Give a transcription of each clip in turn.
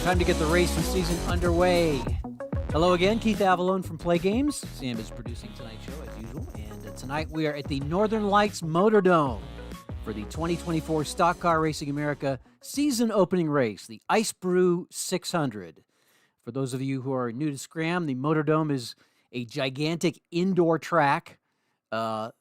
Time to get the racing season underway. Hello again, Keith Avalone from Play Games. Sam is producing tonight's show as usual, and tonight we are at the Northern Lights Motordome for the 2024 Stock Car Racing America season opening race, the Ice Brew 600. For those of you who are new to SCRAM, the Motordome is a gigantic indoor track, a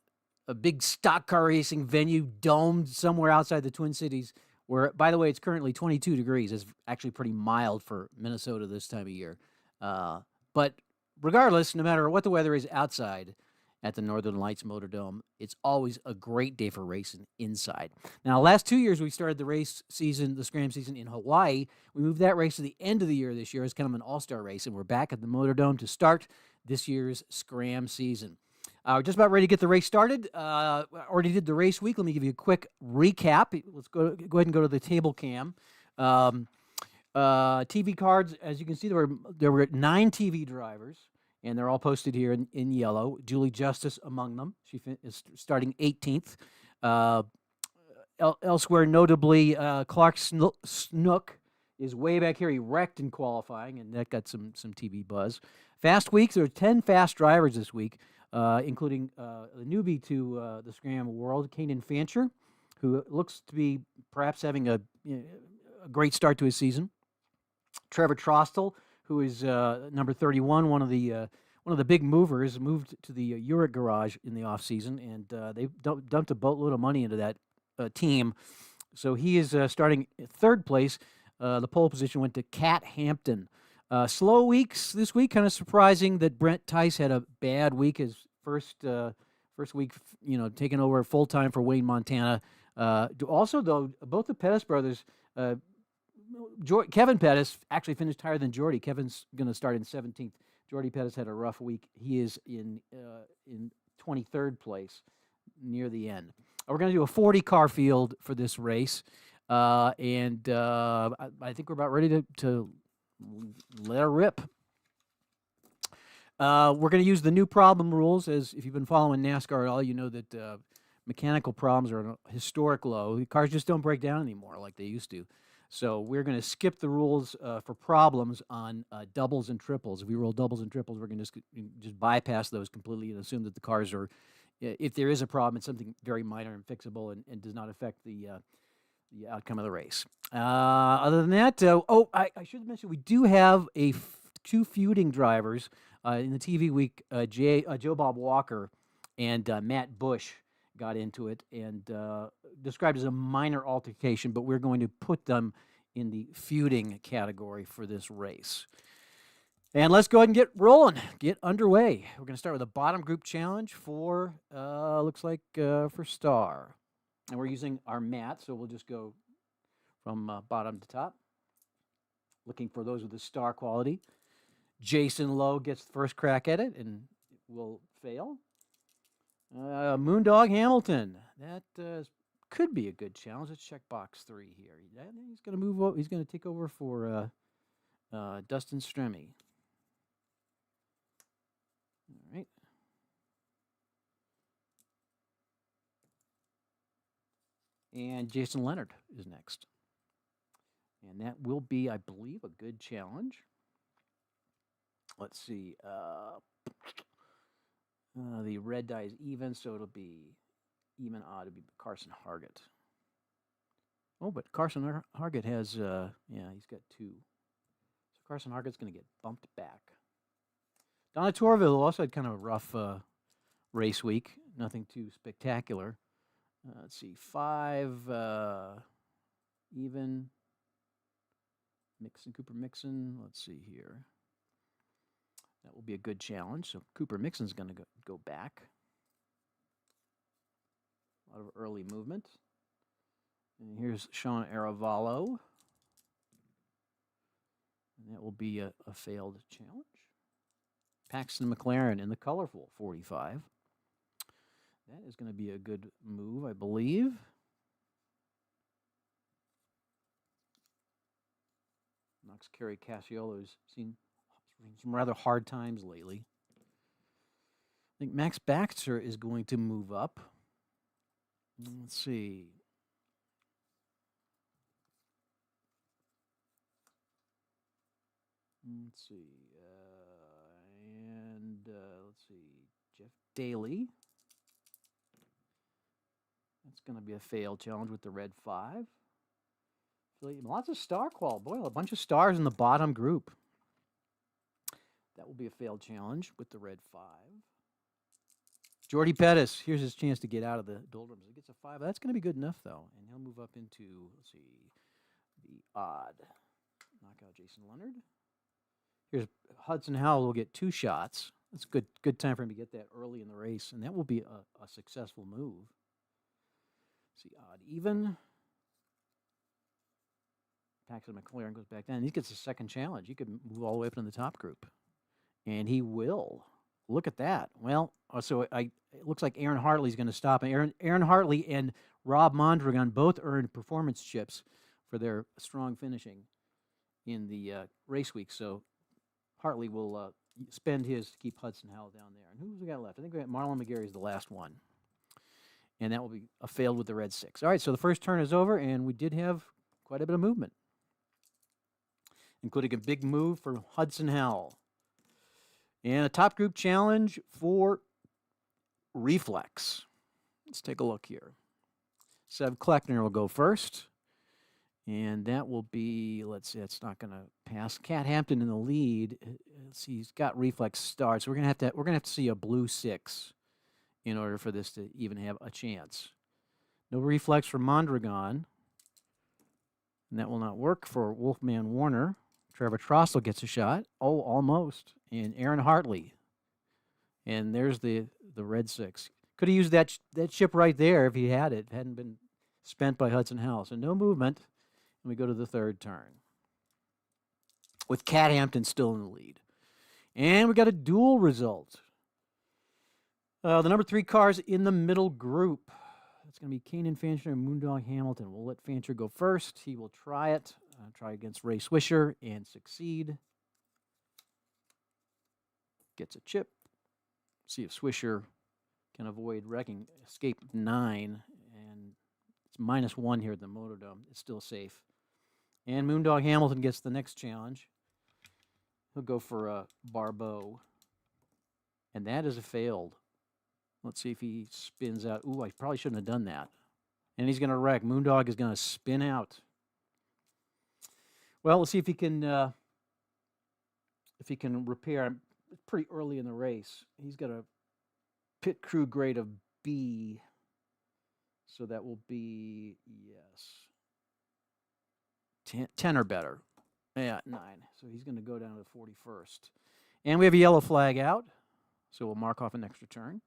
big stock car racing venue domed somewhere outside the Twin Cities, where, by the way, it's currently 22 degrees. It's actually pretty mild for Minnesota this time of year. But regardless, no matter what the weather is outside at the Northern Lights Motordome, it's always a great day for racing inside. Now, last 2 years, we started the race season, the SCRAM season in Hawaii. We moved that race to the end of the year this year as kind of an all-star race, and we're back at the Motordome to start this year's SCRAM season. We're just about ready to get the race started. I already did the race week. Let me give you a quick recap. Let's go ahead and go to the table cam. TV cards, as you can see, there were 9 TV drivers, and they're all posted here in yellow. Julie Justice among them. She is starting 18th. Elsewhere, notably, Clark Snook is way back here. He wrecked in qualifying, and that got some TV buzz. Fast weeks, there are 10 fast drivers this week, including a newbie to the SCRAM world, Kanan Fancher, who looks to be perhaps having a great start to his season. Trevor Trostel, who is number 31, one of the big movers, moved to the Uric garage in the offseason, and they dumped a boatload of money into that team. So he is starting third place. The pole position went to Cat Hampton. Slow weeks this week. Kind of surprising that Brent Tice had a bad week. His first week, taking over full time for Wayne Montana. Also, though, both the Pettis brothers, Kevin Pettis actually finished higher than Jordy. Kevin's going to start in 17th. Jordy Pettis had a rough week. He is in 23rd place near the end. We're going to do a 40-car field for this race, and I think we're about ready to let her rip. We're going to use the new problem rules. As if you've been following NASCAR at all, you know that mechanical problems are at a historic low. The cars just don't break down anymore like they used to. So we're going to skip the rules for problems on doubles and triples. If we roll doubles and triples, we're going to just bypass those completely and assume that the cars are, if there is a problem, it's something very minor and fixable and does not affect the outcome of the race. Other than that, I should mention we do have two feuding drivers in the TV week. Joe Bob Walker and Matt Bush got into it and described as a minor altercation, but we're going to put them in the feuding category for this race. And let's go ahead and get rolling, get underway. We're going to start with a bottom group challenge for, looks like for Star. And we're using our mat, so we'll just go from bottom to top. Looking for those with the star quality. Jason Lowe gets the first crack at it and will fail. Moondog Hamilton. That could be a good challenge. Let's check box 3 here. He's going to move over. He's going to take over for Dustin Stremme. All right. And Jason Leonard is next. And that will be, I believe, a good challenge. Let's see. The red die is even, so it'll be even odd would be Carson Hargett. Oh, but Carson Hargett has, yeah, he's got 2. So Carson Hargett's going to get bumped back. Donna Torville also had kind of a rough race week. Nothing too spectacular. Let's see, 5 even. Cooper Mixon. Let's see here. That will be a good challenge. So Cooper Mixon's going to go back. A lot of early movement. And here's Sean Aravallo. And that will be a failed challenge. Paxton McLaren in the colorful 45. That is going to be a good move, I believe. Knox Kerry Casiolo's seen some rather hard times lately. I think Max Baxter is going to move up. Let's see. Let's see. Let's see. Jeff Daly. That's going to be a failed challenge with the red 5. Lots of star qual. Boy, a bunch of stars in the bottom group. That will be a failed challenge with the red 5. Jordy Pettis, here's his chance to get out of the doldrums. He gets a 5. That's going to be good enough, though. And he'll move up into, let's see, the odd. Knock out Jason Leonard. Here's Hudson Howell will get 2 shots. That's a good time for him to get that early in the race, and that will be a successful move. Let's see, odd even. Paxton McLaren goes back down. He gets a second challenge. He could move all the way up into the top group. And he will. Look at that. Well, so it looks like Aaron Hartley's going to stop. And Aaron Hartley and Rob Mondragon both earned performance chips for their strong finishing in the race week. So Hartley will spend his to keep Hudson Howell down there. And who's we got left? I think we got Marlon McGarry is the last one. And that will be a failed with the red 6. All right, so the first turn is over, and we did have quite a bit of movement, including a big move for Hudson Howell. And a top group challenge for Reflex. Let's take a look here. Seb Kleckner will go first. And that will be, let's see, it's not going to pass. Cat Hampton in the lead. Let's see, he's got Reflex start. So we're going to have to see a blue 6 in order for this to even have a chance. No Reflex for Mondragon. And that will not work for Wolfman Warner. Trevor Trossel gets a shot. Oh, almost. And Aaron Hartley. And there's the red 6. Could have used that chip right there if he had it. It hadn't been spent by Hudson Howell. So no movement. And we go to the third turn. With Cat Hampton still in the lead. And we got a duel result. The number 3 cars in the middle group. It's going to be Kanan Fancher and Moondog Hamilton. We'll let Fancher go first. He will try it. Try against Ray Swisher and succeed. Gets a chip. See if Swisher can avoid wrecking. Escape 9. And it's -1 here at the Motordome. It's still safe. And Moondog Hamilton gets the next challenge. He'll go for Barbeau. And that is a failed. Let's see if he spins out. Ooh, I probably shouldn't have done that. And he's going to wreck. Moondog is going to spin out. Well, let's see if he can repair. It's pretty early in the race. He's got a pit crew grade of B. So that will be, yes, 10 or better. Yeah, 9. So he's going to go down to the 41st. And we have a yellow flag out. So we'll mark off an extra turn.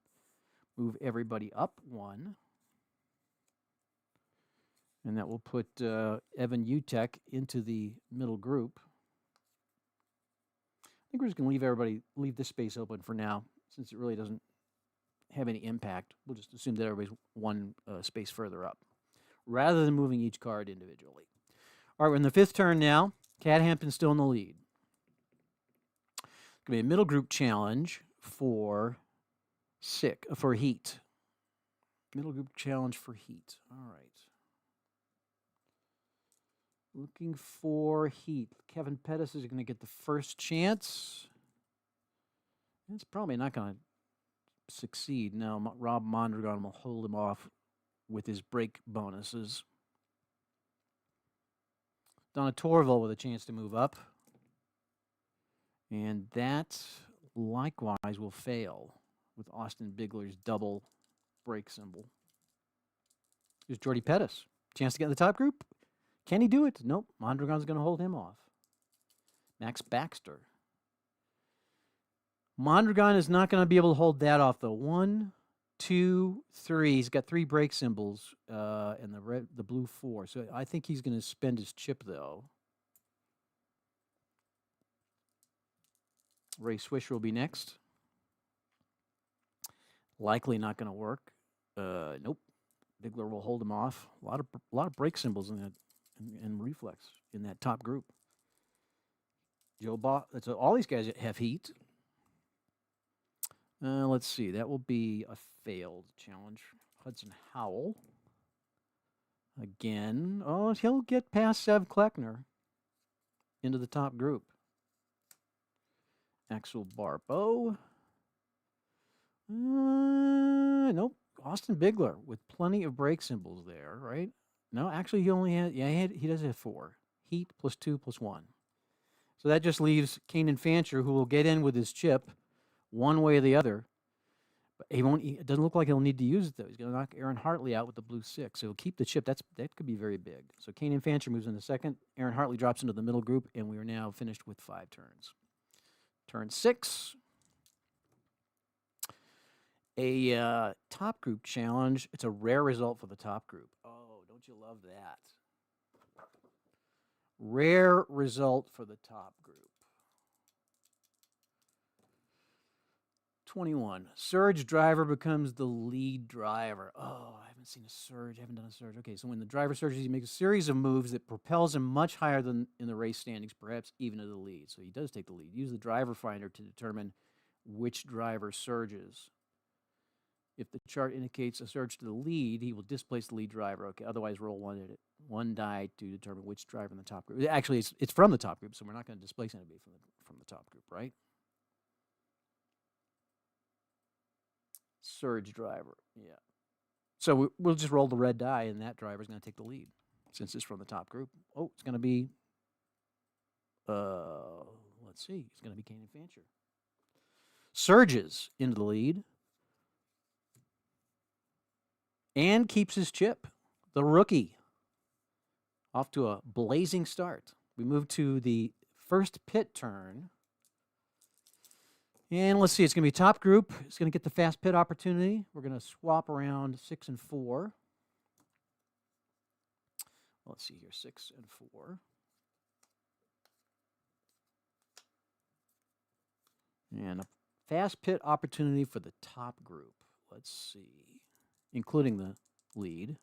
Move everybody up 1. And that will put Evan Utek into the middle group. I think we're just going to leave this space open for now, since it really doesn't have any impact. We'll just assume that everybody's one space further up, rather than moving each card individually. All right, we're in the 5th turn now. Cat Hampton's still in the lead. It's going to be a middle group challenge for heat. Middle group challenge for heat. All right. Looking for heat. Kevin Pettis is going to get the first chance. It's probably not going to succeed. Now, Rob Mondragon will hold him off with his break bonuses. Donna Torville with a chance to move up. And that likewise will fail with Austin Bigler's double break symbol. Here's Jordy Pettis. Chance to get in the top group. Can he do it? Nope. Mondragon's going to hold him off. Max Baxter. Mondragon is not going to be able to hold that off, though. 1, 2, 3. He's got 3 break symbols and the blue 4. So I think he's going to spend his chip, though. Ray Swisher will be next. Likely not going to work. Nope. Bigler will hold him off. A lot of break symbols in that and reflex in that top group. So all these guys have heat. Let's see. That will be a failed challenge. Hudson Howell. Again. Oh, he'll get past Sev Kleckner into the top group. Axel Barbeau. Nope. Austin Bigler with plenty of break symbols there, right? No, actually he only had, he does have 4. Heat plus 2 plus 1. So that just leaves Kanan Fancher, who will get in with his chip one way or the other. But it doesn't look like he'll need to use it, though. He's going to knock Aaron Hartley out with the blue 6. So he'll keep the chip. That could be very big. So Kanan Fancher moves into second. Aaron Hartley drops into the middle group, and we are now finished with 5 turns. Turn 6. A top group challenge. It's a rare result for the top group. Oh, don't you love that? Rare result for the top group. 21. Surge driver becomes the lead driver. Oh, I haven't seen a surge. I haven't done a surge. Okay, so when the driver surges, he makes a series of moves that propels him much higher than in the race standings, perhaps even to the lead. So he does take the lead. Use the driver finder to determine which driver surges. If the chart indicates a surge to the lead, he will displace the lead driver. Okay, otherwise roll one die to determine which driver in the top group. Actually, it's from the top group, so we're not going to displace anybody from the top group, right? Surge driver, yeah. So we'll just roll the red die, and that driver's going to take the lead since it's from the top group. Oh, it's going to be, let's see, it's going to be Kanan Fancher. Surges into the lead. And keeps his chip. The rookie. Off to a blazing start. We move to the first pit turn. And let's see, it's going to be top group. It's going to get the fast pit opportunity. We're going to swap around 6 and 4. Let's see here, 6 and 4. And a fast pit opportunity for the top group. Let's see. Including the lead.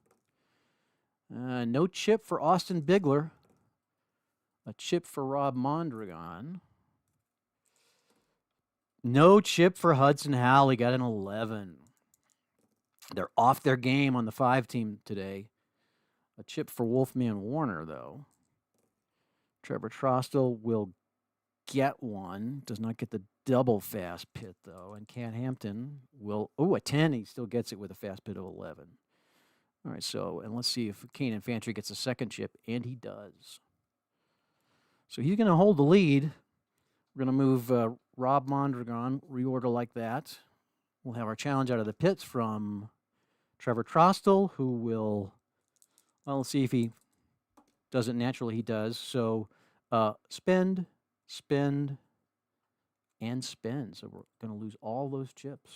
No chip for Austin Bigler. A chip for Rob Mondragon. No chip for Hudson Howell. He got an 11. They're off their game on the 5 team today. A chip for Wolfman Warner, though. Trevor Trostel will get one. Does not get the double fast pit, though. And Cat Hampton will... Oh, a 10. He still gets it with a fast pit of 11. All right, so... And let's see if Kanan Fancher gets a second chip. And he does. So he's going to hold the lead. We're going to move Rob Mondragon, reorder like that. We'll have our challenge out of the pits from Trevor Trostel, who will... Well, let's see if he does it naturally. He does. So spend, spend, and spend. So we're going to lose all those chips.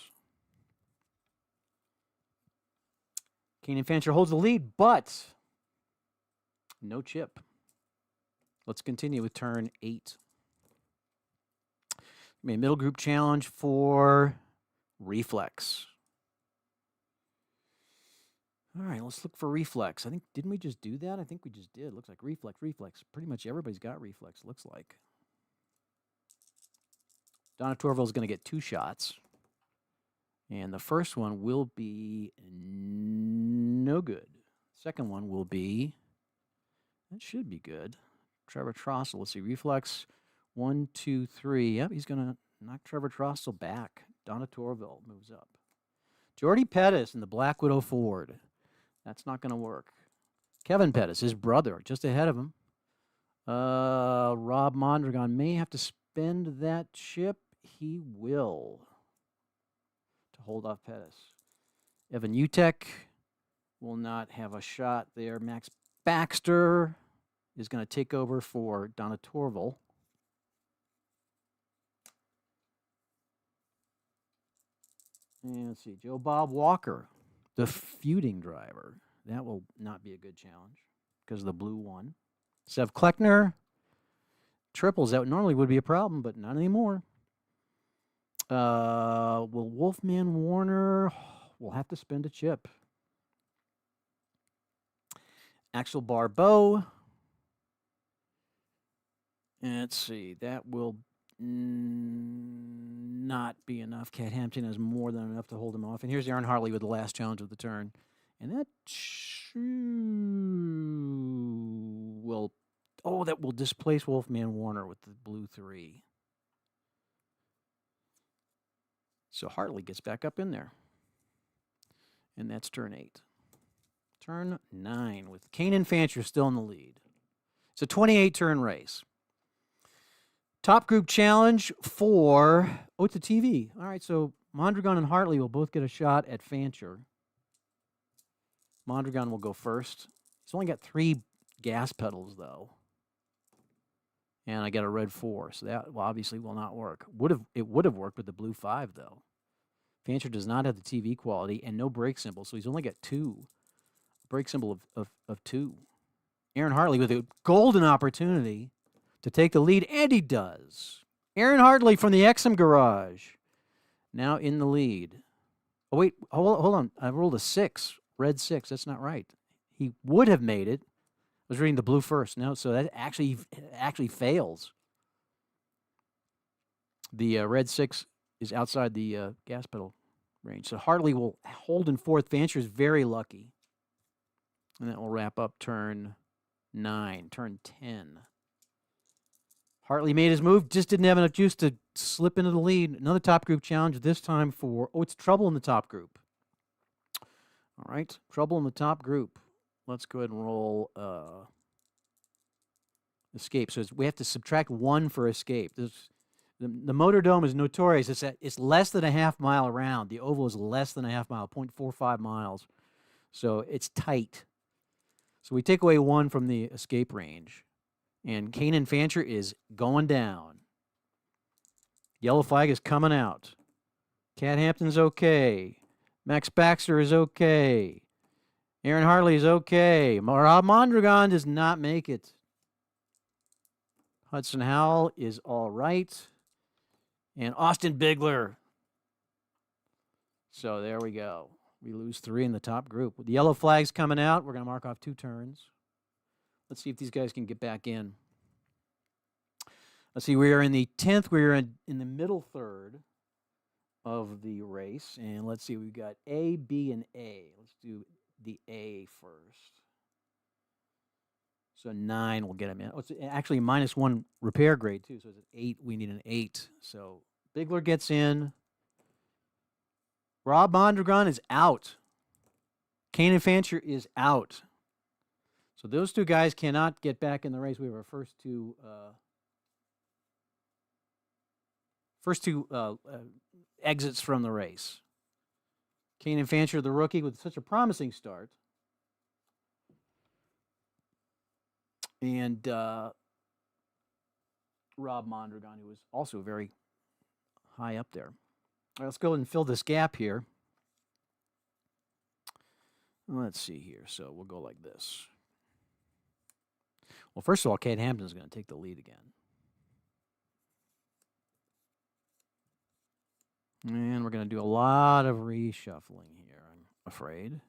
Kanan Fancher holds the lead, but no chip. Let's continue with turn 8. Middle group challenge for Reflex. All right, let's look for Reflex. I think, didn't we just do that? I think we just did. Looks like Reflex. Pretty much everybody's got Reflex, looks like. Donna Torville's going to get 2 shots. And the first one will be no good. Second one will be, that should be good. Trevor Trostel, let's see, Reflex, 1, 2, 3. Yep, he's going to knock Trevor Trostel back Donna Torville moves up. Jordy Pettis in the Black Widow Ford. That's not going to work. Kevin Pettis, his brother, just ahead of him. Rob Mondragon may have to spend that chip. He will. To hold off Pettis. Evan Utek will not have a shot there. Max Baxter is going to take over for Donna Torville. And let's see, Joe Bob Walker, the feuding driver. That will not be a good challenge because the blue one. Sev Kleckner, triples. That normally would be a problem, but not anymore. Will Wolfman Warner will have to spend a chip. Axel Barbeau. And let's see, that will not be enough. Cat Hampton has more than enough to hold him off. And here's Aaron Hartley with the last challenge of the turn. And that will displace Wolfman Warner with the blue 3. So Hartley gets back up in there. And that's turn 8. Turn 9 with Kanan Fancher still in the lead. It's a 28-turn race. Top group challenge for, it's a TV. All right, so Mondragon and Hartley will both get a shot at Fancher. Mondragon will go first. He's only got 3 gas pedals, though. And I got a red 4, so that obviously will not work. It would have worked with the blue 5, though. Fancher does not have the TV quality and no brake symbol, so he's only got 2. Brake symbol of 2. Aaron Hartley with a golden opportunity to take the lead, and he does. Aaron Hartley from the Exum Garage, now in the lead. Oh, wait, hold on. I rolled a 6, red 6. That's not right. He would have made it. I was reading the blue first. No, so that actually fails. The red 6 is outside the gas pedal range. So Hartley will hold in 4th. Fancher is very lucky. And that will wrap up turn 9, turn 10. Hartley made his move, just didn't have enough juice to slip into the lead. Another top group challenge, this time for, it's trouble in the top group. All right, trouble in the top group. Let's go ahead and roll escape. So we have to subtract 1 for escape. The Motordome is notorious. It's less than a half mile around. The oval is less than a half mile, 0.45 miles. So it's tight. So we take away 1 from the escape range. And Kanan Fancher is going down. Yellow flag is coming out. Cat Hampton's okay. Max Baxter is okay. Aaron Hartley is okay. Rob Mondragon does not make it. Hudson Howell is all right. And Austin Bigler. So there we go. We lose 3 in the top group. With the yellow flags coming out, we're going to mark off 2 turns. Let's see if these guys can get back in. Let's see, we are in the 10th. We are in the middle third of the race. And let's see, we've got A, B, and A. Let's do the A first. So 9 will get him in. Oh, it's actually -1 repair grade, too. So it's an 8. We need an 8. So Bigler gets in. Rob Mondragon is out. Kanan Fancher is out. So those 2 guys cannot get back in the race. We have our first two exits from the race. Kanan Fancher, the rookie, with such a promising start. And Rob Mondragon, who was also very high up there. All right, let's go and fill this gap here. Let's see here. So we'll go like this. Well, first of all, Cat Hampton is going to take the lead again. And we're going to do a lot of reshuffling here, I'm afraid.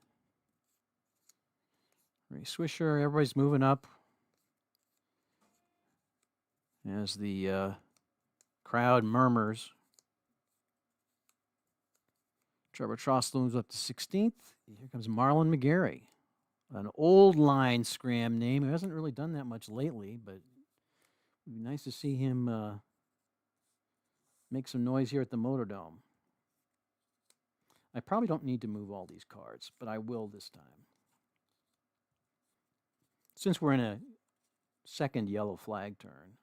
Swisher, everybody's moving up. As the crowd murmurs. Trevor Trostle moves up to 16th. Here comes Marlon McGarry. An old line SCRAM name who hasn't really done that much lately, but it would be nice to see him make some noise here at the Motordome. I probably don't need to move all these cards, but I will this time. Since we're in a second yellow flag turn.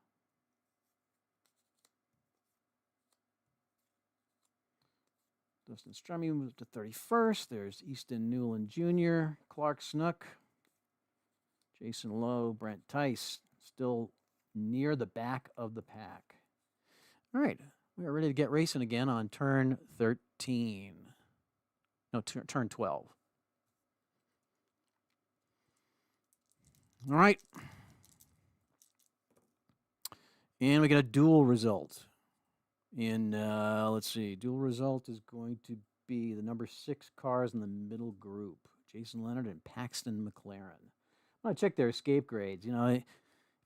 Dustin Strummy moves to 31st. There's Easton Newland Jr., Clark Snook, Jason Lowe, Brent Tice, still near the back of the pack. All right, we are ready to get racing again on turn 13. No, turn 12. All right. And we got a dual result. And let's see, dual result is going to be the number 6 cars in the middle group, Jason Leonard and Paxton McLaren. I want to check their escape grades. You know, if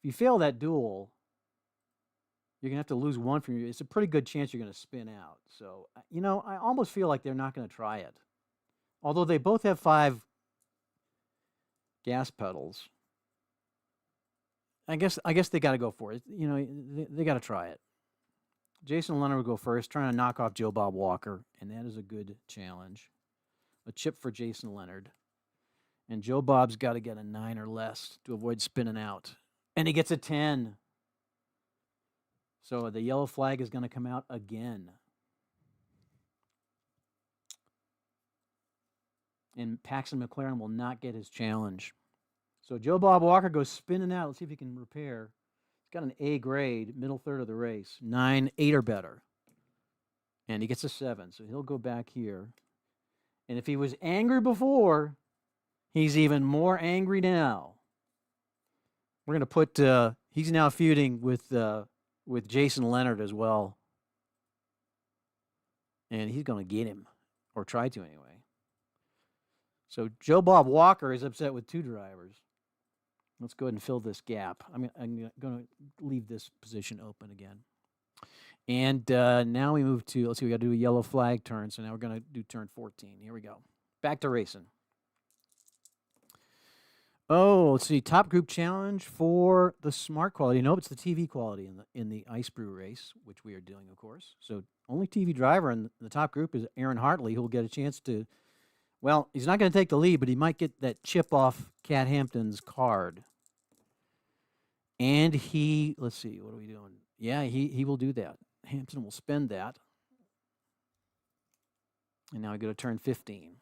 you fail that duel, you're going to have to lose one from you. It's a pretty good chance you're going to spin out. So, you know, I almost feel like they're not going to try it. Although they both have 5 gas pedals. I guess they got to go for it. You know, they got to try it. Jason Leonard will go first, trying to knock off Joe Bob Walker, and that is a good challenge. A chip for Jason Leonard. And Joe Bob's got to get a 9 or less to avoid spinning out. And he gets a 10. So the yellow flag is going to come out again. And Paxton McLaren will not get his challenge. So Joe Bob Walker goes spinning out. Let's see if he can repair. He's got an A grade, middle third of the race. 9, 8 or better. And he gets a 7, so he'll go back here. And if he was angry before, he's even more angry now. We're going to put, he's now feuding with Jason Leonard as well. And he's going to get him, or try to anyway. So Joe Bob Walker is upset with 2 drivers. Let's go ahead and fill this gap. I'm going to leave this position open again. And now we move to, let's see, we got to do a yellow flag turn. So now we're going to do turn 14. Here we go. Back to racing. Oh, let's see. Top group challenge for the smart quality. No, it's the TV quality in the Ice Brew race, which we are doing, of course. So only TV driver in the top group is Aaron Hartley, who will get a chance to, well, he's not going to take the lead, but he might get that chip off Cat Hampton's card. And he, let's see, what are we doing? Yeah, he will do that. Hampton will spend that. And now we go to turn 15.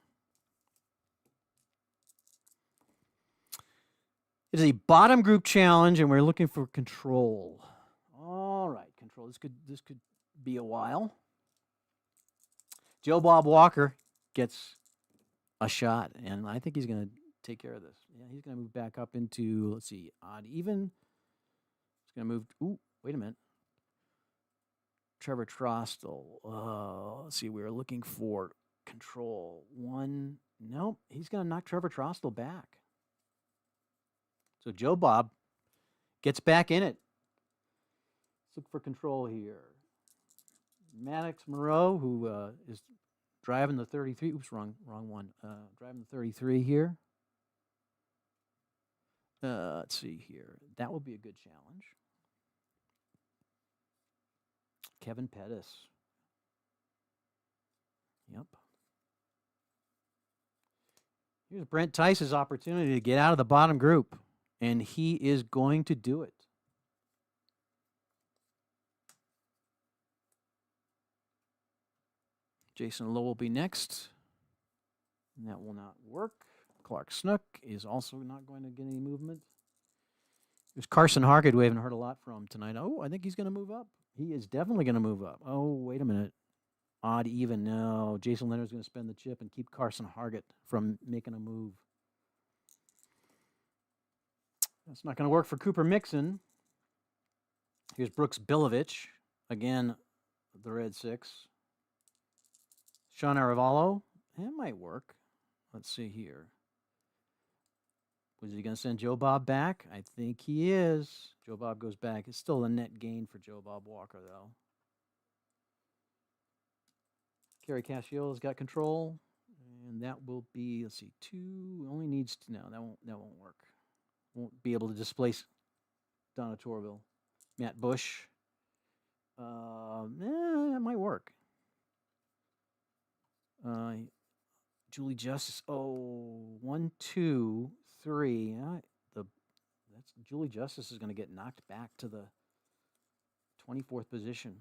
It is a bottom group challenge, and we're looking for control. All right, control. This could be a while. Joe Bob Walker gets a shot, and I think he's going to take care of this. Yeah, he's going to move back up into, let's see, odd even. He's going to move, ooh, wait a minute. Trevor Trostel. Let's see, we were looking for control. 1, nope, he's going to knock Trevor Trostel back. So Joe Bob gets back in it. Let's look for control here. Maddox Moreau, who is driving the 33. Oops, wrong one. Driving the 33 here. Let's see here. That will be a good challenge. Kevin Pettis. Yep. Here's Brent Tice's opportunity to get out of the bottom group, and he is going to do it. Jason Lowe will be next, and that will not work. Clark Snook is also not going to get any movement. There's Carson Hargett, we haven't heard a lot from tonight. Oh, I think he's going to move up. He is definitely going to move up. Oh, wait a minute. Odd even. No, Jason Leonard's going to spend the chip and keep Carson Hargett from making a move. That's not going to work for Cooper Mixon. Here's Brooks Bilovich. Again, the red 6. Sean Aravallo. That might work. Let's see here. Was he going to send Joe Bob back? I think he is. Joe Bob goes back. It's still a net gain for Joe Bob Walker, though. Kerry Casciola's got control. And that will be, let's see, 2. Only needs to, no, that won't work. Won't be able to displace Donna Torville. Matt Bush. That might work. Julie Justice. Oh, 1, 2, 3. That's Julie Justice is going to get knocked back to the 24th position.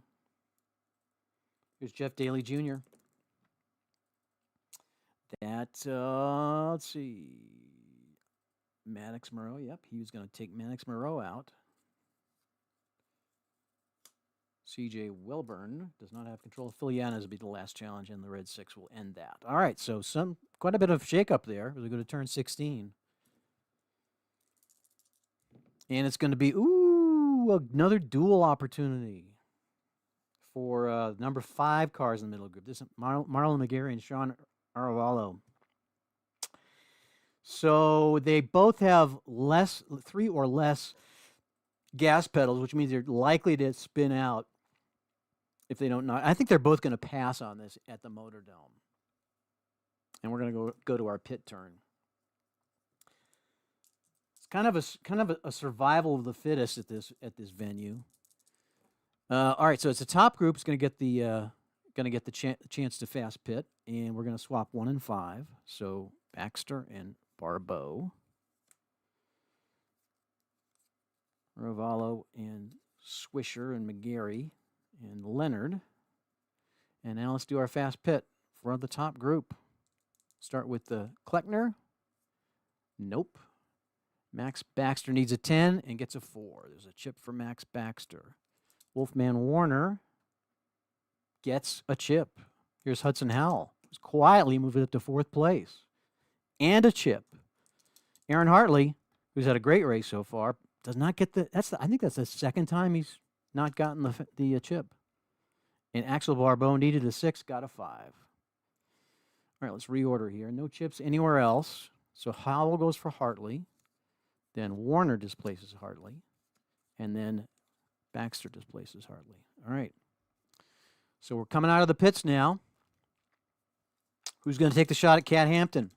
Here's Jeff Daly Jr. That, let's see. Maddox Moreau. Yep, he was going to take Maddox Moreau out. CJ Wilburn does not have control. Filianas will be the last challenge, and the Red 6 will end that. All right, so quite a bit of shakeup there as we go to turn 16. And it's going to be, another duel opportunity for number 5 cars in the middle group. This is Marlon McGarry and Sean Aravallo. So they both have 3 or less gas pedals, which means they're likely to spin out if they don't know. I think they're both going to pass on this at the Motordome. And we're going to go to our pit turn. It's kind of a survival of the fittest at this venue. All right, so it's the top group is going to get the chance to fast pit, and we're going to swap 1 and 5. So Baxter and Barbeau, Ravallo and Swisher and McGarry and Leonard. And now let's do our fast pit for the top group. Start with the Kleckner. Nope. Max Baxter needs a 10 and gets a 4. There's a chip for Max Baxter. Wolfman Warner gets a chip. Here's Hudson Howell. He's quietly moving up to 4th place. And a chip. Aaron Hartley, who's had a great race so far, does not get I think that's the second time he's not gotten the chip. And Axel Barbeau needed a 6, got a 5. All right, let's reorder here. No chips anywhere else. So Howell goes for Hartley. Then Warner displaces Hartley. And then Baxter displaces Hartley. All right. So we're coming out of the pits now. Who's going to take the shot at Cat Hampton?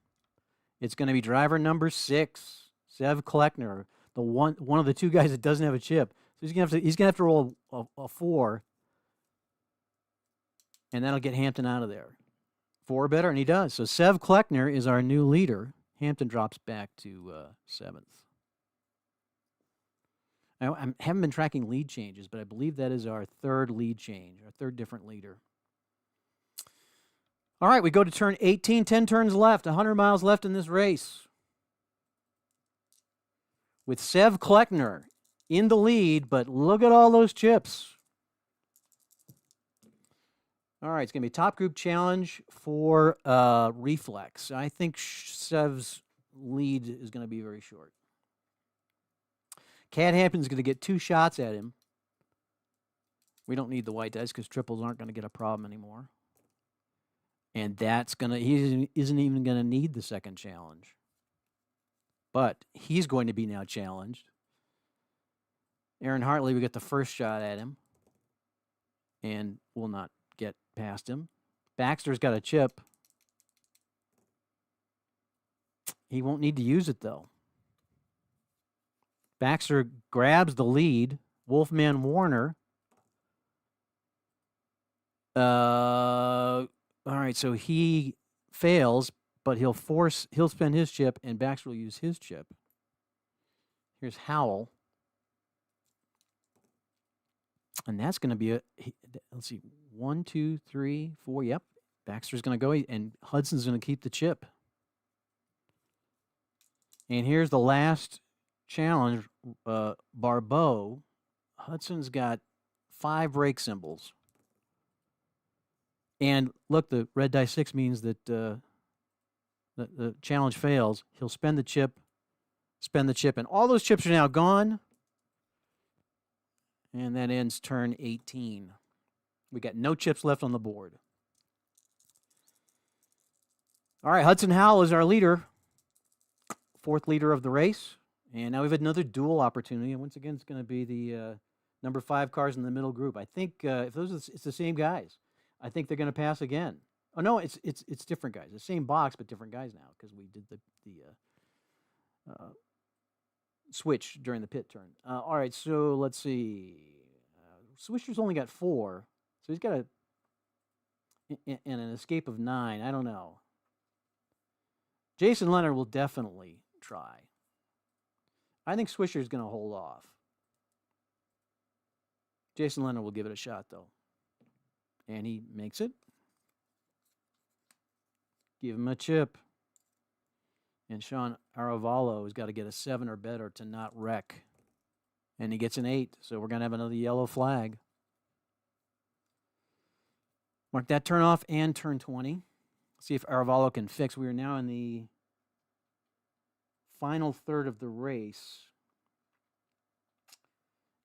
It's going to be driver number 6, Sev Kleckner, the one of the 2 guys that doesn't have a chip. So he's going to have to roll a 4, and that'll get Hampton out of there. 4 better, and he does. So Sev Kleckner is our new leader. Hampton drops back to 7th. I haven't been tracking lead changes, but I believe that is our 3rd lead change, our 3rd different leader. All right, we go to turn 18, 10 turns left, 100 miles left in this race. With Sev Kleckner in the lead, but look at all those chips. All right, it's going to be a top group challenge for reflex. I think Sev's lead is going to be very short. Cat Hampton's going to get 2 shots at him. We don't need the white dice because triples aren't going to get a problem anymore. And he isn't even going to need the second challenge. But he's going to be now challenged. Aaron Hartley, we get the first shot at him. And will not get past him. Baxter's got a chip. He won't need to use it, though. Baxter grabs the lead. Wolfman Warner. All right, so he fails, but he'll spend his chip, and Baxter will use his chip. Here's Howell. And that's going to be let's see, 1, 2, 3, 4. Yep, Baxter's going to go, and Hudson's going to keep the chip. And here's the last challenge, Barbeau. Hudson's got 5 brake symbols. And look, the red die 6 means that the challenge fails. He'll spend the chip, and all those chips are now gone. And that ends turn 18. We got no chips left on the board. All right, Hudson Howell is our leader, 4th leader of the race. And now we've had another duel opportunity. And once again, it's going to be the number 5 cars in the middle group. I think if it's the same guys. I think they're going to pass again. Oh no, it's different guys. The same box, but different guys now because we did the switch during the pit turn. All right, so let's see. Swisher's only got 4, so he's got an escape of 9. I don't know. Jason Leonard will definitely try. I think Swisher's going to hold off. Jason Leonard will give it a shot, though. And he makes it. Give him a chip. And Sean Aravalo has got to get a 7 or better to not wreck. And he gets an 8, so we're going to have another yellow flag. Mark that turn off and turn 20. See if Aravalo can fix. We are now in the final third of the race.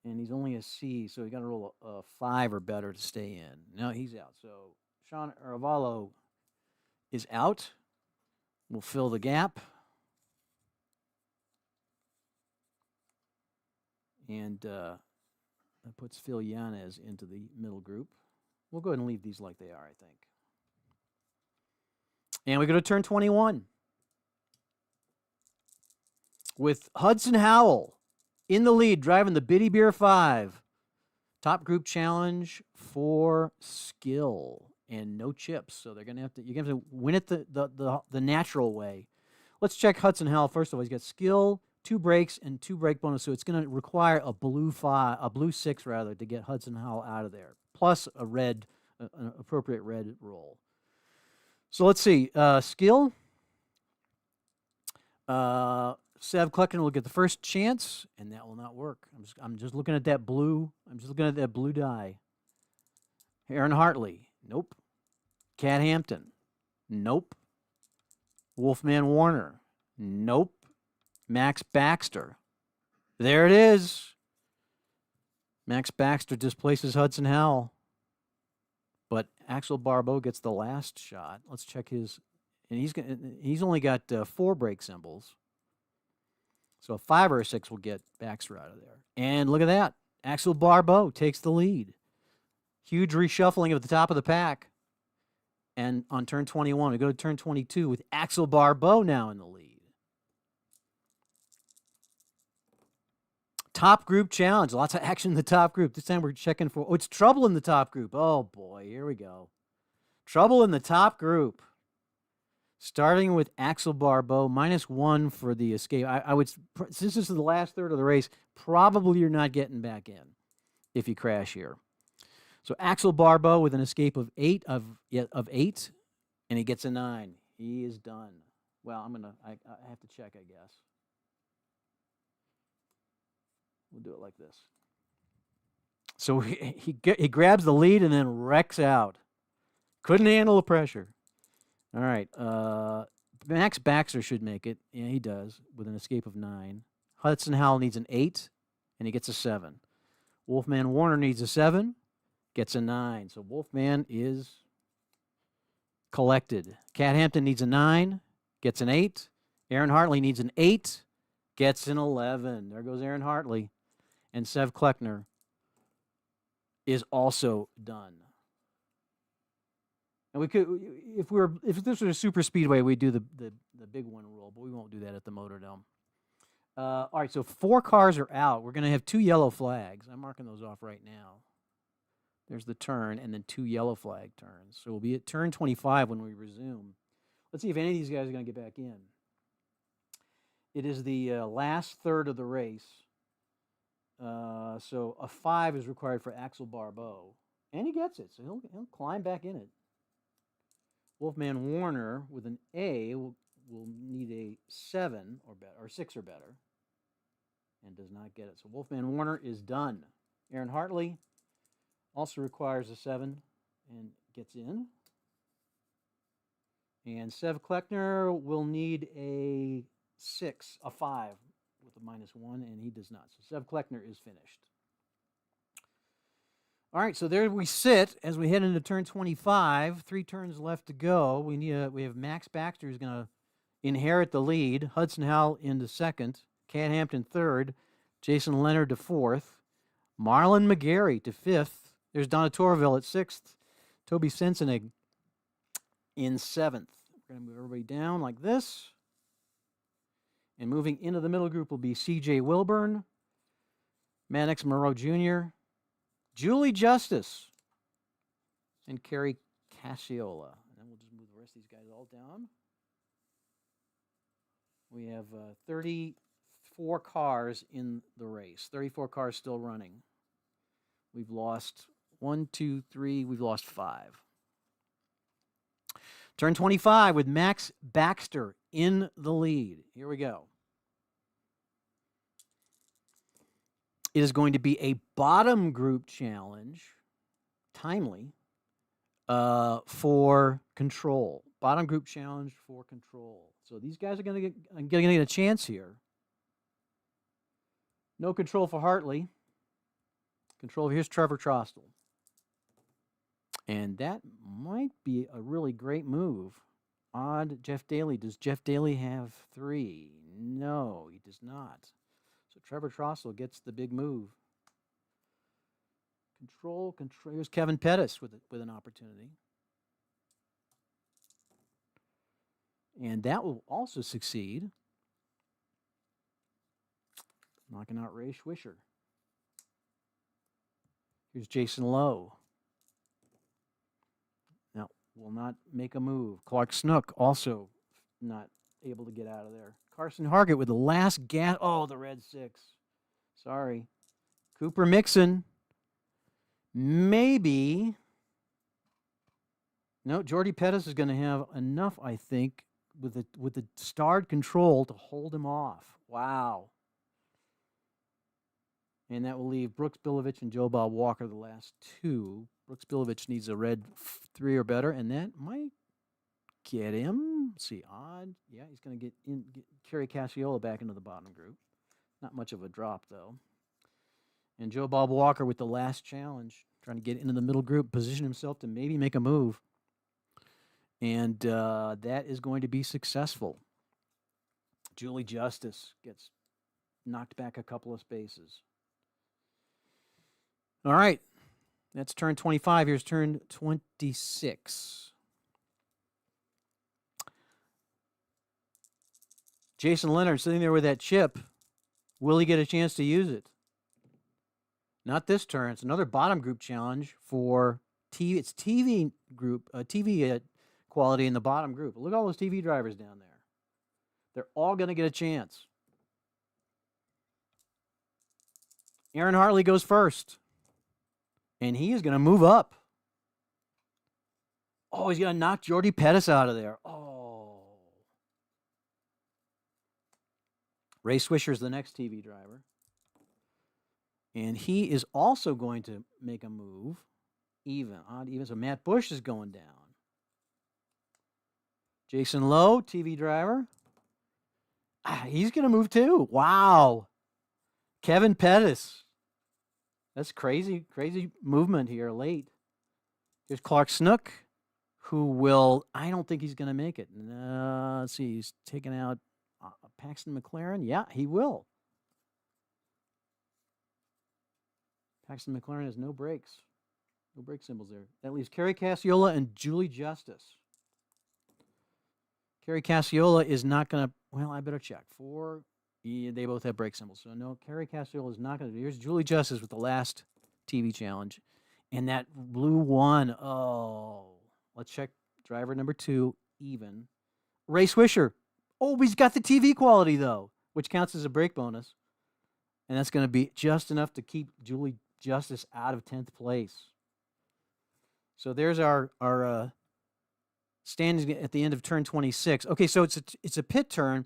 And he's only a C, so he's got to roll a 5 or better to stay in. Now he's out. So Sean Aravalo is out. We'll fill the gap. And that puts Phil Yanez into the middle group. We'll go ahead and leave these like they are, I think. And we go to turn 21 with Hudson Howell in the lead, driving the Biddy Beer 5. Top group challenge for skill and no chips. So they're gonna have to. You're gonna have to win it the natural way. Let's check Hudson Howell first of all. He's got skill, 2 brakes, and 2 brake bonus. So it's gonna require a blue 6 rather, to get Hudson Howell out of there. Plus a red, an appropriate red roll. So let's see. Skill. Sev Kleckner will get the first chance, and that will not work. I'm just looking at that blue. I'm just looking at that blue die. Aaron Hartley. Nope. Cat Hampton. Nope. Wolfman Warner. Nope. Max Baxter. There it is. Max Baxter displaces Hudson Howell. But Axel Barbeau gets the last shot. Let's check his, and he's only got 4 brake symbols. So a 5 or a 6 will get Baxter out of there. And look at that. Axel Barbeau takes the lead. Huge reshuffling at the top of the pack. And on turn 21, we go to turn 22 with Axel Barbeau now in the lead. Top group challenge. Lots of action in the top group. This time we're checking for, it's trouble in the top group. Oh, boy. Here we go. Trouble in the top group. Starting with Axel Barbeau, -1 for the escape. I would, since this is the last third of the race, probably you're not getting back in if you crash here. So Axel Barbeau with an escape of 8, and he gets a 9. He is done. Well, I have to check, I guess. We'll do it like this. So he grabs the lead and then wrecks out. Couldn't handle the pressure. All right. Max Baxter should make it. Yeah, he does, with an escape of 9. Hudson Howell needs an 8, and he gets a 7. Wolfman Warner needs a 7, gets a 9. So Wolfman is collected. Cat Hampton needs a 9, gets an 8. Aaron Hartley needs an 8, gets an 11. There goes Aaron Hartley. And Sev Kleckner is also done. And we could, if this was a super speedway, we'd do the big one rule, but we won't do that at the Motordome. All right, so 4 cars are out. We're going to have 2 yellow flags. I'm marking those off right now. There's the turn and then 2 yellow flag turns. So we'll be at turn 25 when we resume. Let's see if any of these guys are going to get back in. It is the last third of the race. So a 5 is required for Axel Barbeau. And he gets it, so he'll climb back in it. Wolfman Warner with an A will need a 7 or better, or 6 or better, and does not get it. So Wolfman Warner is done. Aaron Hartley also requires a 7 and gets in. And Sev Kleckner will need a 6, a 5 with a -1, and he does not. So Sev Kleckner is finished. All right, so there we sit as we head into turn 25. 3 turns left to go. We have Max Baxter who's going to inherit the lead. Hudson Howell into 2nd. Cat Hampton 3rd. Jason Leonard to 4th. Marlon McGarry to 5th. There's Donna Torville at 6th. Toby Sensenig in 7th. We're going to move everybody down like this. And moving into the middle group will be C.J. Wilburn, Maddox Moreau Jr., Julie Justice, and Kerry Cassiola. And then we'll just move the rest of these guys all down. We have 34 cars in the race. 34 cars still running. We've lost 1, 2, 3. We've lost 5. Turn 25 with Max Baxter in the lead. Here we go. It is going to be a bottom group challenge, timely, for control. Bottom group challenge for control. So these guys are going to get a chance here. No control for Hartley. Control, here's Trevor Trostel. And that might be a really great move. Odd Jeff Daly. Does Jeff Daly have 3? No, he does not. So Trevor Trostel gets the big move. Control. Here's Kevin Pettis with an opportunity. And that will also succeed. Knocking out Ray Schwisher. Here's Jason Lowe. Now, will not make a move. Clark Snook also not able to get out of there. Carson Hargett with the last gas. Oh, the red 6. Sorry. Cooper Mixon. Maybe. No, Jordy Pettis is going to have enough, I think, with the starred control to hold him off. Wow. And that will leave Brooks Bilovich and Joe Bob Walker, the last 2. Brooks Bilovich needs a red 3 or better, and that might get him. Let's see, odd. Yeah, he's going to get Kerry Cassiola back into the bottom group. Not much of a drop, though. And Joe Bob Walker with the last challenge, trying to get into the middle group, position himself to maybe make a move. And that is going to be successful. Julie Justice gets knocked back a couple of spaces. All right, that's turn 25. Here's turn 26. Jason Leonard sitting there with that chip. Will he get a chance to use it? Not this turn. It's another bottom group challenge for TV. It's TV group, TV quality in the bottom group. Look at all those TV drivers down there. They're all going to get a chance. Aaron Hartley goes first. And he is going to move up. Oh, he's going to knock Jordy Pettis out of there. Oh. Ray Swisher's the next TV driver. And he is also going to make a move. Odd even. So Matt Bush is going down. Jason Lowe, TV driver. He's going to move too. Wow. Kevin Pettis. That's crazy movement here late. Here's Clark Snook, who will, I don't think he's going to make it. Let's see, he's taking out Paxton McLaren. Yeah, he will. Paxton McLaren has no brakes. No brake symbols there. That leaves Kerry Cassiola and Julie Justice. Kerry Cassiola is not going to, well, I better check. 4. Yeah, they both have brake symbols. So, no, Kerry Cassiola is not going to do. Here's Julie Justice with the last TV challenge. And that blue 1, oh. Let's check driver number 2, even. Ray Swisher. Oh, he's got the TV quality, though, which counts as a brake bonus. And that's going to be just enough to keep Julie Justice out of 10th place. So there's our standings at the end of turn 26. Okay, so it's a pit turn.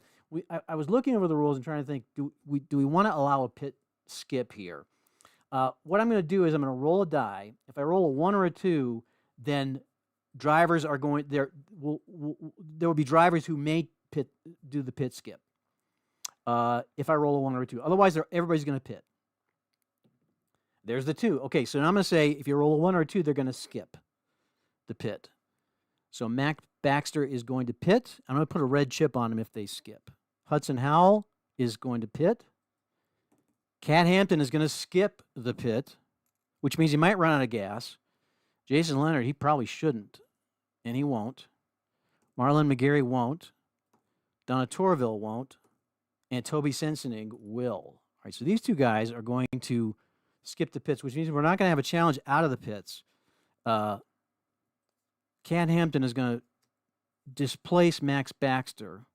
I was looking over the rules and trying to think, do we want to allow a pit skip here? What I'm going to do is I'm going to roll a die. If I roll a 1 or a 2, then drivers are going there. There will be drivers who may do the pit skip. If I roll a 1 or a 2, otherwise everybody's going to pit. There's the 2. Okay, so now I'm going to say if you roll a 1 or a 2, they're going to skip the pit. So Mac Baxter is going to pit. I'm going to put a red chip on him if they skip. Hudson Howell is going to pit. Cat Hampton is going to skip the pit, which means he might run out of gas. Jason Leonard, he probably shouldn't, and he won't. Marlon McGarry won't. Donna Torville won't. And Toby Sensenig will. All right, so these 2 guys are going to skip the pits, which means we're not going to have a challenge out of the pits. Cat Hampton is going to displace Max Baxter.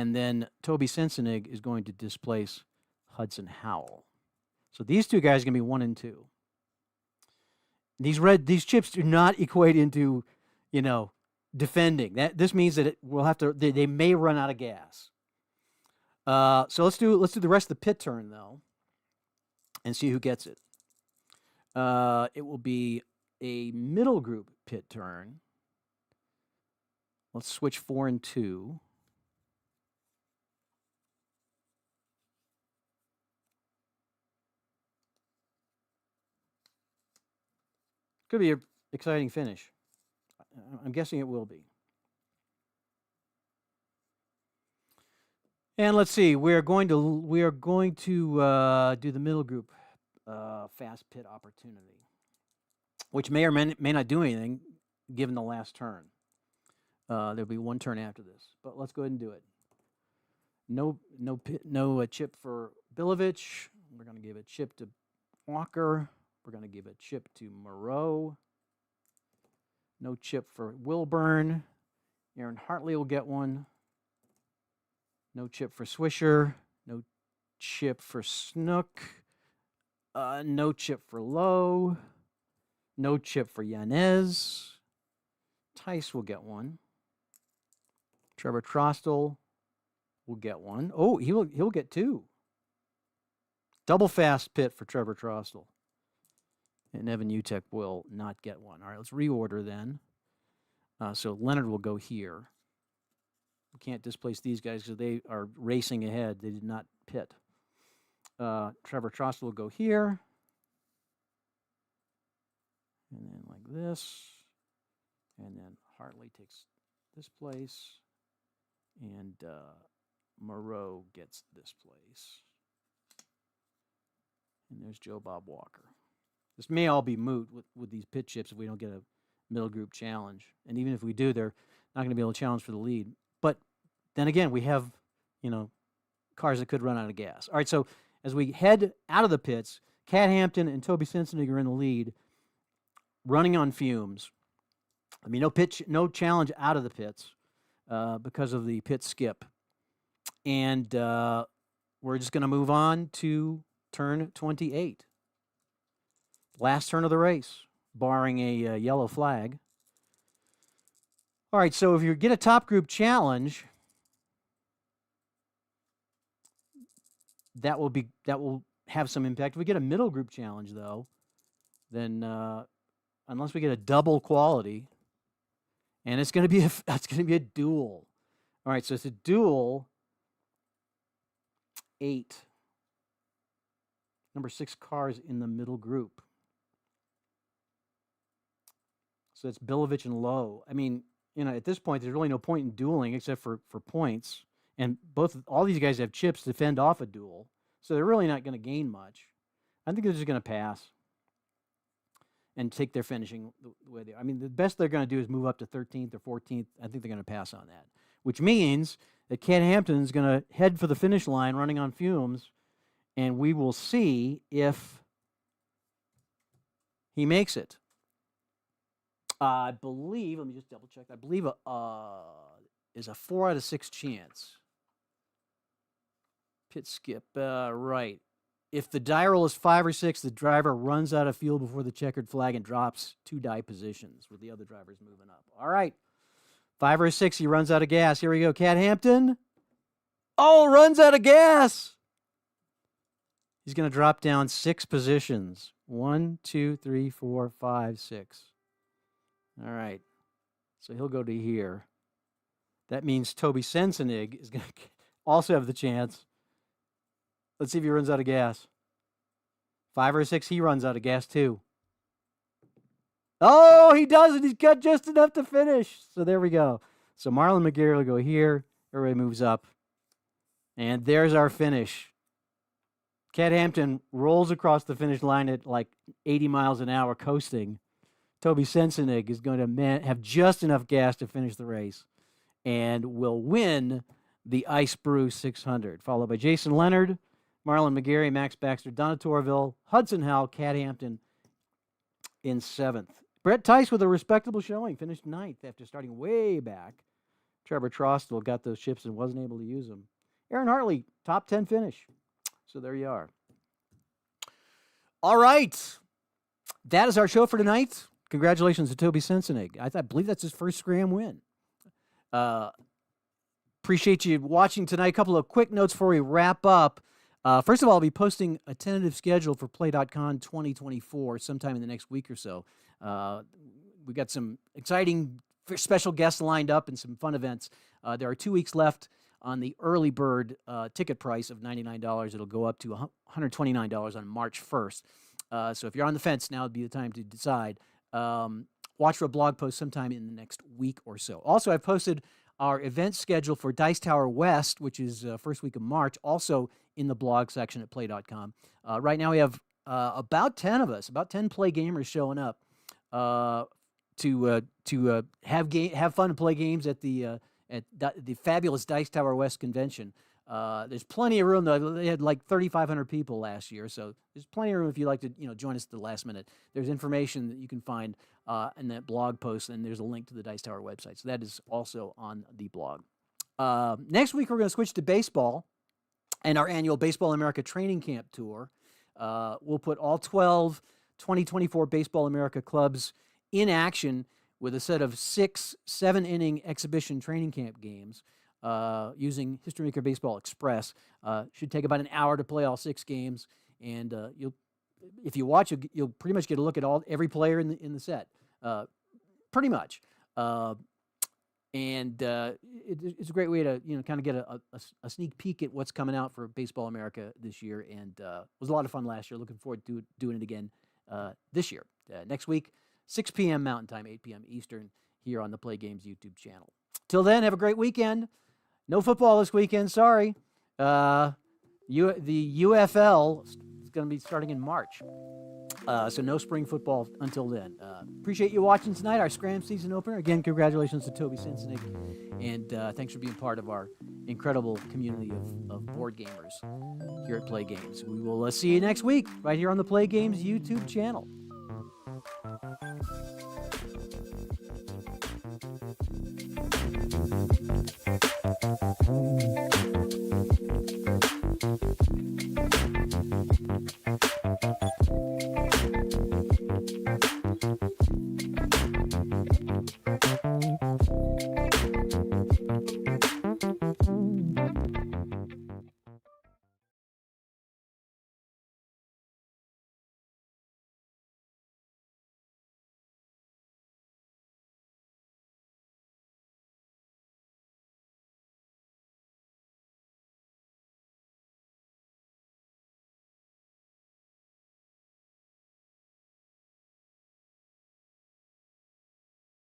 and then Toby Sensenig is going to displace Hudson Howell. So these two guys are going to be 1 and 2. These chips do not equate into, defending. This means that we'll have to. They may run out of gas. So let's do the rest of the pit turn though, and see who gets it. It will be a middle group pit turn. Let's switch 4 and 2. Could be an exciting finish. I'm guessing it will be. And let's see. We are going to do the middle group fast pit opportunity, which may or may not do anything given the last turn. There'll be 1 turn after this, but let's go ahead and do it. No chip for Bilovich. We're going to give a chip to Walker. We're going to give a chip to Moreau. No chip for Wilburn. Aaron Hartley will get one. No chip for Swisher. No chip for Snook. No chip for Lowe. No chip for Yanez. Tice will get one. Trevor Trostel will get one. Oh, he'll get 2. Double fast pit for Trevor Trostel. And Evan Utek will not get one. All right, let's reorder then. So Leonard will go here. We can't displace these guys because they are racing ahead. They did not pit. Trevor Trostel will go here. And then like this. And then Hartley takes this place. And Moreau gets this place. And there's Joe Bob Walker. This may all be moot with these pit chips if we don't get a middle group challenge. And even if we do, they're not going to be able to challenge for the lead. But then again, we have, cars that could run out of gas. All right, so as we head out of the pits, Cat Hampton and Toby Sensenig are in the lead, running on fumes. I mean, no challenge out of the pits because of the pit skip. And we're just going to move on to turn 28. Last turn of the race, barring a yellow flag. All right, so if you get a top group challenge, that will have some impact. If we get a middle group challenge, though, then unless we get a double quality, and it's going to be a duel. All right, so it's a duel. 8. Number 6 cars in the middle group. So it's Bilovich and Lowe. I mean, at this point, there's really no point in dueling except for points. And all these guys have chips to fend off a duel. So they're really not going to gain much. I think they're just going to pass and take their finishing the way they are. I mean, the best they're going to do is move up to 13th or 14th. I think they're going to pass on that, which means that Cat Hampton's going to head for the finish line running on fumes, and we will see if he makes it. I believe, let me just double check. I believe is a 4 out of 6 chance. Pit skip, right. If the die roll is 5 or 6, the driver runs out of fuel before the checkered flag and drops 2 die positions with the other drivers moving up. All right. 5 or 6, he runs out of gas. Here we go. Cat Hampton. Oh, runs out of gas. He's going to drop down 6 positions. 1, 2, 3, 4, 5, 6. All right. So he'll go to here. That means Toby Sensenig is going to also have the chance. Let's see if he runs out of gas. 5 or 6, he runs out of gas too. Oh, he doesn't. He's got just enough to finish. So there we go. So Marlon McGarry will go here. Everybody moves up. And there's our finish. Cat Hampton rolls across the finish line at like 80 miles an hour coasting. Toby Sensenig is going to have just enough gas to finish the race and will win the Ice Brew 600, followed by Jason Leonard, Marlon McGarry, Max Baxter, Donna Torville, Hudson Howell, Cat Hampton in 7th. Brett Tice with a respectable showing, finished 9th after starting way back. Trevor Trostel got those chips and wasn't able to use them. Aaron Hartley, top 10 finish. So there you are. All right. That is our show for tonight. Congratulations to Toby Sensenig. I believe that's his first SCRAM win. Appreciate you watching tonight. A couple of quick notes before we wrap up. First of all, I'll be posting a tentative schedule for PLAAY.con 2024 sometime in the next week or so. We've got some exciting special guests lined up and some fun events. There are 2 weeks left on the early bird ticket price of $99. It'll go up to $129 on March 1st. So if you're on the fence, now would be the time to decide. Watch for a blog post sometime in the next week or so. Also, I've posted our event schedule for Dice Tower West, which is first week of March, also in the blog section at PLAAY.com. Right now we have about 10 of us, about 10 Play gamers showing up to have fun and play games at the fabulous Dice Tower West convention. There's plenty of room, though. They had like 3,500 people last year, so there's plenty of room if you'd like to join us at the last minute. There's information that you can find in that blog post, and there's a link to the Dice Tower website. So that is also on the blog. Next week, we're going to switch to baseball and our annual Baseball America Training Camp Tour. We'll put all 12 2024 Baseball America clubs in action with a set of 6 7-inning exhibition training camp games. Using History Maker Baseball Express. Should take about an hour to play all 6 games, and if you watch, you'll pretty much get a look at every player in the set, pretty much. It's a great way to kind of get a sneak peek at what's coming out for Baseball America this year, and it was a lot of fun last year. Looking forward to doing it again this year. Next week, 6 p.m. Mountain Time, 8 p.m. Eastern, here on the Play Games YouTube channel. Till then, have a great weekend. No football this weekend, sorry. The UFL is going to be starting in March. So no spring football until then. Appreciate you watching tonight, our SCRAM season opener. Again, congratulations to Toby Sensenig, and thanks for being part of our incredible community of board gamers here at Play Games. We will see you next week right here on the Play Games YouTube channel.